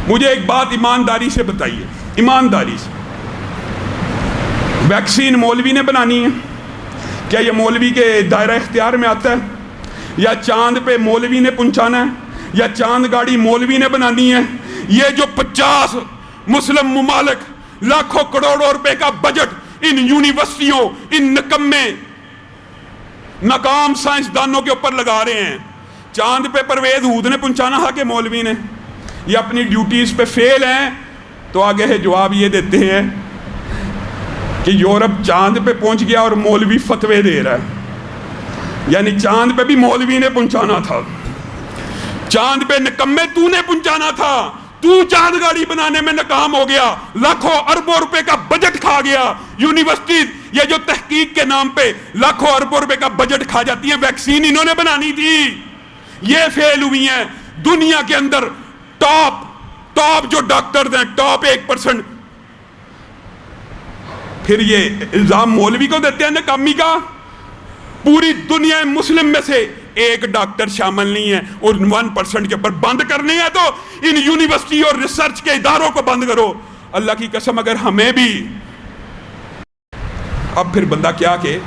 مجھے ایک بات ایمانداری سے بتائیے، ایمانداری سے، ویکسین مولوی نے بنانی ہے؟ کیا یہ مولوی کے دائرہ اختیار میں آتا ہے؟ یا چاند پہ مولوی نے پہنچانا ہے؟ یا چاند گاڑی مولوی نے بنانی ہے؟ یہ جو 50 مسلم ممالک لاکھوں کروڑوں روپے کا بجٹ ان یونیورسٹیوں، ان نکمے ناکام سائنسدانوں کے اوپر لگا رہے ہیں، چاند پہ پرویز ہود نے پہنچانا ہے کہ مولوی نے؟ یہ اپنی ڈیوٹیز پہ فیل ہیں تو آگے ہے جواب یہ دیتے ہیں کہ یورپ چاند پہ پہنچ گیا اور مولوی فتوے دے رہا ہے، یعنی چاند پہ بھی مولوی نے پہنچانا تھا، چاند پہ نکمے تو نے پہنچانا تھا، تو چاند گاڑی بنانے میں ناکام ہو گیا، لاکھوں اربوں روپے کا بجٹ کھا گیا۔ یونیورسٹیز یہ جو تحقیق کے نام پہ لاکھوں اربوں روپے کا بجٹ کھا جاتی ہیں، ویکسین انہوں نے بنانی تھی، یہ فیل ہوئی ہیں۔ دنیا کے اندر ٹاپ جو ڈاکٹرز ہیں، ٹاپ 1%، پھر یہ الزام مولوی کو دیتے ہیں ناکامی کا۔ پوری دنیا مسلم میں سے ایک ڈاکٹر شامل نہیں ہے، اور 1% کے اوپر بند کرنے ہیں تو ان یونیورسٹی اور ریسرچ کے اداروں کو بند کرو۔ اللہ کی قسم اگر ہمیں بھی، اب پھر بندہ کیا کہ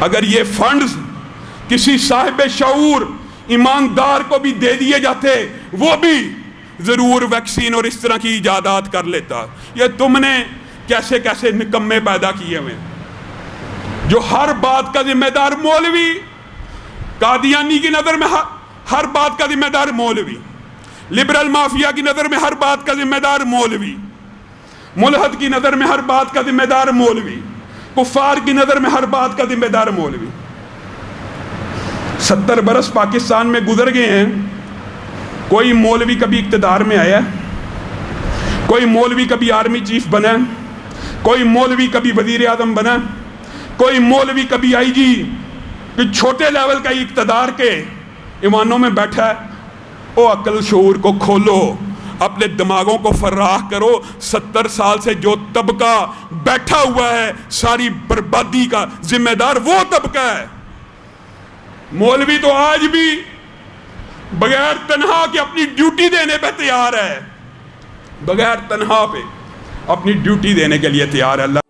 اگر یہ فنڈز کسی صاحب شعور ایماندار کو بھی دے دیے جاتے، وہ بھی ضرور ویکسین اور اس طرح کی ایجادات کر لیتا۔ یہ تم نے کیسے کیسے نکمے پیدا کیے ہوئے جو ہر بات کا ذمہ دار مولوی، قادیانی کی نظر میں ہر بات کا ذمہ دار مولوی، لبرل مافیا کی نظر میں ہر بات کا ذمہ دار مولوی، ملحد کی نظر میں ہر بات کا ذمہ دار مولوی، کفار کی نظر میں ہر بات کا ذمہ دار مولوی۔ 70 برس پاکستان میں گزر گئے ہیں، کوئی مولوی کبھی اقتدار میں آیا، کوئی مولوی کبھی آرمی چیف بنا، کوئی مولوی کبھی وزیر اعظم بنا، کوئی مولوی کبھی آئی جی، کہ چھوٹے لیول کا اقتدار کے ایوانوں میں بیٹھا ہے۔ او عقل شعور کو کھولو، اپنے دماغوں کو فراخ کرو۔ 70 سال سے جو طبقہ بیٹھا ہوا ہے، ساری بربادی کا ذمہ دار وہ طبقہ ہے۔ مولوی تو آج بھی بغیر تنہا کے اپنی ڈیوٹی دینے پہ تیار ہے، بغیر تنہا پہ اپنی ڈیوٹی دینے کے لیے تیار ہے۔ اللہ